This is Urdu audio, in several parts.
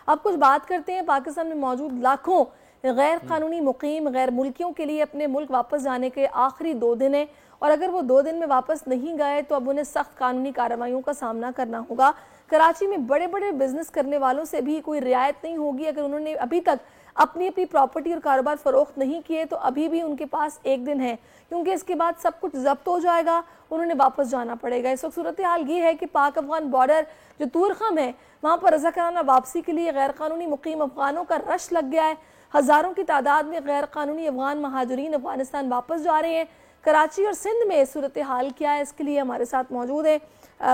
اب کچھ بات کرتے ہیں پاکستان میں موجود لاکھوں غیر قانونی مقیم غیر ملکیوں کے لیے اپنے ملک واپس جانے کے آخری 2 دن ہیں، اور اگر وہ 2 دن میں واپس نہیں گئے تو اب انہیں سخت قانونی کارروائیوں کا سامنا کرنا ہوگا۔ کراچی میں بڑے بڑے بزنس کرنے والوں سے بھی کوئی رعایت نہیں ہوگی، اگر انہوں نے ابھی تک اپنی پراپرٹی اور کاروبار فروخت نہیں کیے تو ابھی بھی ان کے پاس 1 دن ہے، کیونکہ اس کے بعد سب کچھ ضبط ہو جائے گا، انہوں نے واپس جانا پڑے گا۔ اس وقت صورتحال یہ ہے کہ پاک افغان بارڈر جو طورخم ہے وہاں پر رضاکارانہ واپسی کے لیے غیر قانونی مقیم افغانوں کا رش لگ گیا ہے۔ ہزاروں کی تعداد میں غیر قانونی افغان مہاجرین افغانستان واپس جا رہے ہیں۔ کراچی اور سندھ میں صورتحال کیا ہے، اس کے لیے ہمارے ساتھ موجود ہیں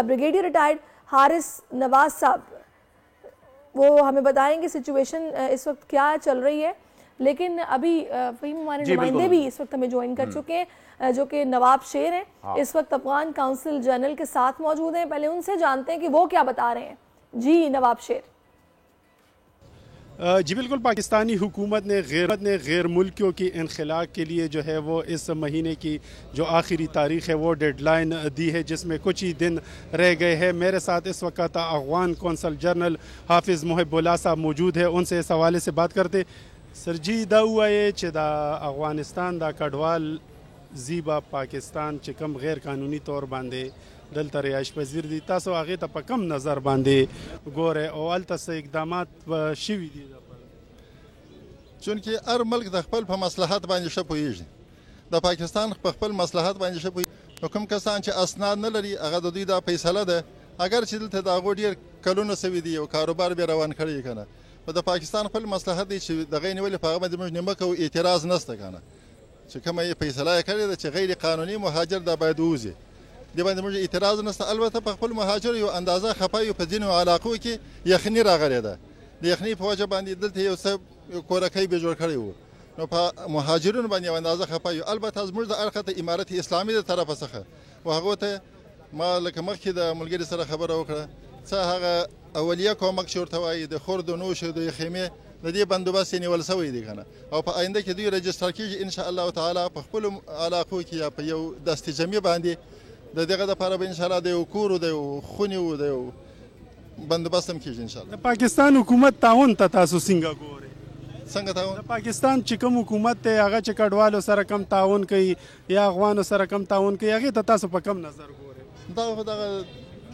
بریگیڈیئر ریٹائرڈ حارث نواز صاحب، وہ ہمیں بتائیں گے سچویشن اس وقت کیا چل رہی ہے۔ لیکن ابھی فہیم ہمارے نمائندے بھی اس وقت ہمیں جوائن کر چکے ہیں جو کہ نواب شیر ہیں، اس وقت افغان کونسل جنرل کے ساتھ موجود ہیں، پہلے ان سے جانتے ہیں کہ وہ کیا بتا رہے ہیں۔ جی نواب شیر۔ جی بالکل، پاکستانی حکومت نے غیر ملکیوں کی انخلاء کے لیے جو ہے وہ اس مہینے کی جو آخری تاریخ ہے وہ ڈیڈ لائن دی ہے، جس میں کچھ ہی دن رہ گئے ہیں۔ میرے ساتھ اس وقت افغان کونسل جنرل حافظ محب اللہ صاحب موجود ہے، ان سے اس حوالے سے بات کرتے۔ سر جی دا وایي چې دا افغانستان دا کډوال زیبا پاکستان چې کوم غیر قانوني طور باندې دلته رهایش پذیر دي، تاسو هغې ته په کم نظر باندې ګورئ او هلته څه اقدامات شوي دي؟ چونکې هر ملک د خپل په مصلحت باندې ښه پوهېږي، د پاکستان په خپل مصلحت باندې ښه پوهېږي، نو کوم کسان چې اسناد نه لري هغه د دوی دا فیصله ده، اگر چې دلته د هغو ډېر کلونه سوي دي او کاروبار بیا روان کړی که نه، نو د پاکستان خپل مصلحت دی چې دغه یې نیولې په هغه باندې موږ نیمه کوو، اعتراض نشته که نه، چې کومه یې فیصله یې کړې ده چې غیر قانوني مهاجر دا باید ووځي، دې باندې موږ اعتراض نشته. البته په خپل مهاجر یو اندازه خفه یو، په ځینو علاقو کې یخني راغلې ده، د یخني په وجه باندې دلته یو څه کورکۍ به جوړ کړی وو، نو په مهاجرینو باندې یو اندازه خفه یو. البته زموږ د اړخه ته امارت اسلامي د طرفه څخه و هغو ته ما لکه مخکې د ملګري سره خبره وکړه، څه هغه اولیه کومک چې ورته وایي د خورد و نوش د خیمې د دې بندوبست یې نیول سوی دی که نه، او په آینده کې دوی رجسټر کېږي انشاءالله تعالی په خپلو علاقو کې یا په یو دستې جمعې باندې د دغه دپاره به انشاءالله د یو کور و د یو خونې و د یو بندوبست هم کېږي انشاءالله. د پاکستان حکومت تعاون ته تاسو څنګه ګورئ؟ څنګه تعاون؟ د پاکستان چې کوم حکومت دی هغه چې کډوالو سره کم تعاون کوي یا افغانو سره کم تعاون کوي، هغې ته تاسو په کم نظر ګورئ؟ دا خو دغه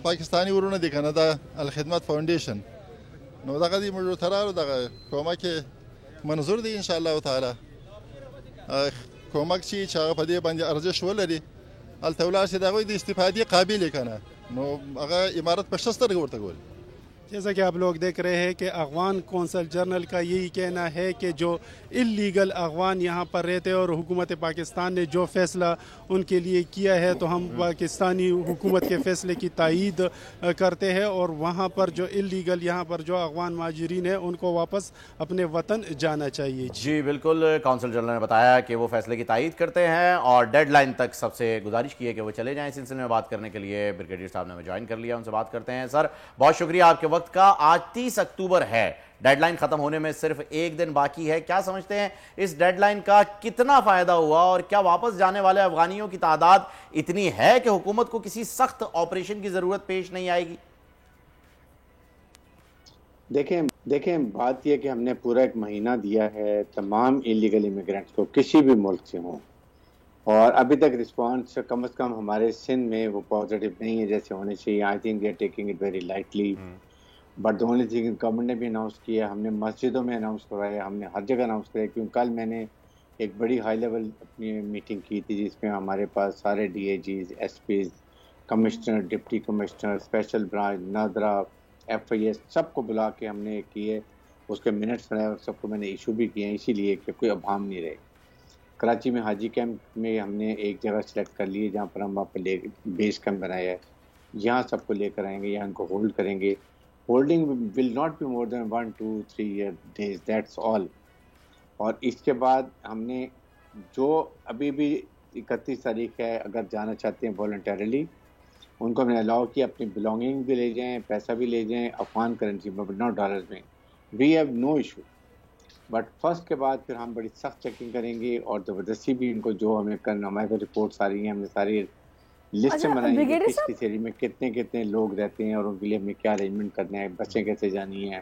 پاکستاني ورونه دي که نه، دا الخدمت فاونډیشن، نو دغه دي موږ ورته راغلو، دغه کومک یې منظور دی انشاءالله تعالی. کومک چې هغه په دې باندې ارزش ولري هلته ولاړ شي، د هغوی د استفادې قابل یې که نه، نو هغه عمارت په ښه سترګه ورته ګوري. جیسا کہ آپ لوگ دیکھ رہے ہیں کہ افغان کونسل جنرل کا یہی کہنا ہے کہ جو اللیگل افغان یہاں پر رہتے ہیں اور حکومت پاکستان نے جو فیصلہ ان کے لیے کیا ہے تو ہم پاکستانی حکومت کے فیصلے کی تائید کرتے ہیں، اور وہاں پر جو اللیگل یہاں پر جو افغان مہاجرین ہیں ان کو واپس اپنے وطن جانا چاہیے۔ جی بالکل، کونسل جنرل نے بتایا کہ وہ فیصلے کی تائید کرتے ہیں اور ڈیڈ لائن تک سب سے گزارش کی ہے کہ وہ چلے جائیں۔ اس سلسلے میں بات کرنے کے لیے بریگیڈیئر صاحب نے ہمیں جوائن کر لیا، ان سے بات کرتے ہیں۔ سر بہت شکریہ آپ کے وقت کا۔ آج 30 اکتوبر ہے، ڈیڈ لائن ختم ہونے میں صرف 1 دن باقی ہے، کیا سمجھتے ہیں اس ڈیڈ لائن کا کتنا فائدہ ہوا، اور کیا واپس جانے والے افغانیوں کی تعداد اتنی ہے کہ حکومت کو کسی سخت آپریشن کی ضرورت پیش نہیں آئے گی؟ دیکھیں بات یہ کہ ہم نے پورا 1 مہینہ دیا ہے تمام انلیگل امیگرینٹس کو کسی بھی ملک سے ہوں، اور ابھی تک رسپانس کم از کم ہمارے سندھ میں وہ پازیٹیو نہیں ہے جیسے ہونے چاہیے۔ I think they are taking it very lightly, but the only thing government نے بھی اناؤنس کیا، ہم نے مسجدوں میں اناؤنس کروایا، ہم نے ہر جگہ اناؤنس کرایا، کیونکہ کل میں نے ایک بڑی ہائی لیول اپنی میٹنگ کی تھی جس میں ہمارے پاس سارے D I Gs, S Ps, commissioner, deputy commissioner, special branch, NADRA, F I S سب کو بلا کے ہم نے کیے، اس کے منٹس بنائے اور سب کو میں نے ایشو بھی کیے ہیں، اسی لیے کہ کوئی ابہام نہیں رہے۔ کراچی میں حاجی کیمپ میں ہم نے ایک جگہ سلیکٹ کر لی ہے جہاں پر ہم وہاں پہ بیس کیمپ بنایا ہے، یہاں سب کو لے کر آئیں گے، یہاں ان کو ہولڈ کریں گے۔ Holding will not be more than 1 2 3 days، that's all. اور اس کے بعد ہم نے جو ابھی بھی 31 تاریخ ہے اگر جانا چاہتے ہیں والنٹیرلی ان کو ہم نے الاؤ کیا، اپنی بلانگنگ بھی لے جائیں، پیسہ بھی لے جائیں افغان کرنسی میں بٹ ناٹ ڈالرز میں، we have no issue. But first کے بعد پھر ہم بڑی سخت چیکنگ کریں گے اور زبردستی بھی ان کو جو ہمیں کرنا، ہمارے پاس رپورٹس آ رہی ہیں، ہم نے ساری لسٹ بنائی ہے کہ کس ایریا میں کتنے لوگ رہتے ہیں اور ان کے لیے ہمیں کیا ارینجمنٹ کرنا ہے، بسیں کیسے جانی ہیں۔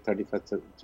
31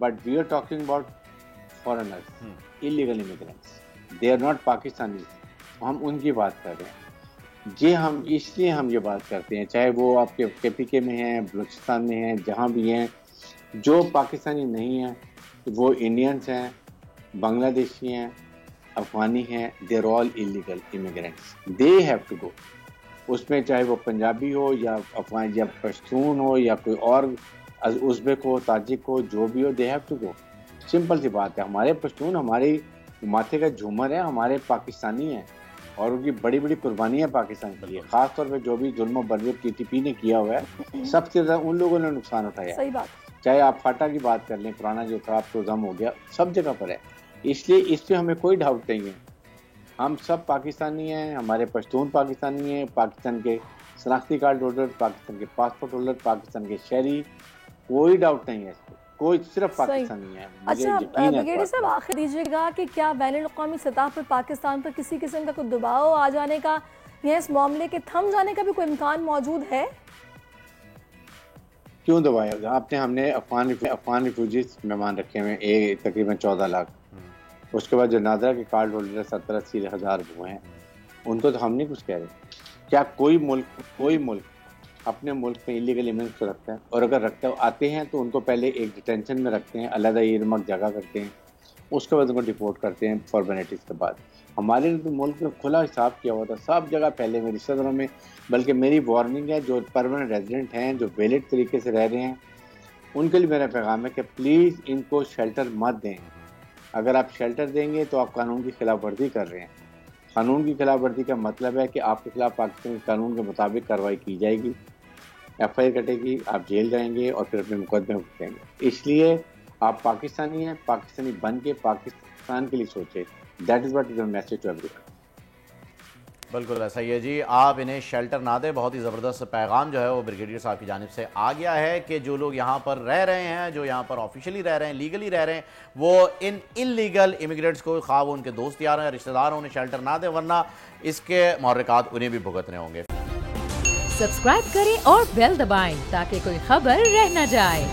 but we are talking about foreigners, illegal immigrants. They are not Pakistanis. ہم ان کی بات کر رہے ہیں جی. ہم اس لیے ہم یہ بات کرتے ہیں, چاہے وہ آپ کے KPK میں ہیں, بلوچستان میں ہیں, جہاں بھی ہیں, جو پاکستانی نہیں ہیں وہ انڈینس ہیں, بنگلہ دیشی ہیں, افغانی ہیں. They're all illegal immigrants. They have to go. اس میں چاہے وہ پنجابی ہو یا افغان یا پشتون ہو یا کوئی اور ازبک ہو, تاجک ہو, جو بھی ہو, they have to go. Simple سی بات ہے. ہمارے پشتون ہماری ماتھے کا جھومر ہے, ہمارے پاکستانی ہیں اور ان کی بڑی بڑی قربانی ہے پاکستان کے لیے. خاص طور پہ جو بھی ظلم و بربریت TTP نے کیا ہوا ہے, سب سے زیادہ ان لوگوں نے نقصان اٹھایا. صحیح بات. چاہے آپ فاٹا کی بات کر لیں, پرانا جو تھا اب تو ضم ہو گیا, سب جگہ پر ہے. اس لیے اس پہ ہمیں کوئی ڈاؤٹ نہیں ہے. ہم سب پاکستانی ہیں, ہمارے پشتون پاکستانی ہیں, پاکستان کے شناختی کارڈ ہولڈر, پاکستان کے پاسپورٹ ہولڈر, پاکستان کے شہری, کوئی ڈاؤٹ نہیں ہے اس پہ. کوئی صرف پاکستانی ہے. اچھا بریگیڈیئر صاحب, آخر دیجیے گا کہ کیا بین الاقوامی سطح پر پاکستان پر کسی قسم کا کوئی دباؤ آ جانے کا یا اس معاملے کے تھم جانے کا بھی کوئی امکان موجود ہے؟ کیوں دبایا؟ آپ نے ہم نے افغان ریفیوجیز مہمان رکھے ہوئے تقریباً 14 لاکھ. اس کے بعد جو نادرا کے کارڈ ہولڈر 70-80 ہزار ہوئے ہیں, ان کو تو ہم نہیں کچھ کہہ رہے. کیا کوئی ملک اپنے ملک میں ایلیگل امیگرینٹس کو رکھتا ہے؟ اور اگر رکھتا ہے, آتے ہیں تو ان کو پہلے ایک ڈیٹینشن میں رکھتے ہیں, علیحدہ ایرمک جگہ کرتے ہیں, اس کے بعد ان کو ڈپورٹ کرتے ہیں فارمیلٹیز کے بعد. ہمارے تو ملک میں کھلا حساب کیا ہوا تھا سب جگہ پہلے میں رشتہ داروں میں. بلکہ میری وارننگ ہے جو پرماننٹ ریزیڈنٹ ہیں, جو ویلڈ طریقے سے رہ رہے ہیں, ان کے لیے میرا پیغام ہے کہ پلیز ان کو شیلٹر مت دیں. اگر آپ شیلٹر دیں گے تو آپ قانون کی خلاف ورزی کر رہے ہیں. قانون کی خلاف ورزی کا مطلب ہے کہ آپ کے خلاف پاکستان کے قانون کے مطابق کارروائی کی جائے گی, FIR کٹے گی, آپ جیل جائیں گے اور پھر اپنے مقدمے بھگتیں گے. اس لیے آپ پاکستانی ہیں, پاکستانی بن کے پاکستان کے لیے سوچیں. That is what is your message to everyone. بالکل ایسا ہی ہے جی. آپ انہیں شیلٹر نہ دیں, بہت ہی زبردست پیغام جو ہے وہ بریگیڈیئر صاحب کی جانب سے آ گیا ہے کہ جو لوگ یہاں پر رہ رہے ہیں, جو یہاں پر آفیشلی رہ رہے ہیں, لیگلی رہ رہے ہیں, وہ ان انلیگل امیگرینٹس کو, خواہ وہ ان کے دوست یار ہیں, رشتہ دار, انہیں شیلٹر نہ دیں, ورنہ اس کے محرکات انہیں بھی بھگتنے ہوں گے. سبسکرائب کریں اور بیل دبائیں تاکہ کوئی خبر رہ نہ جائے.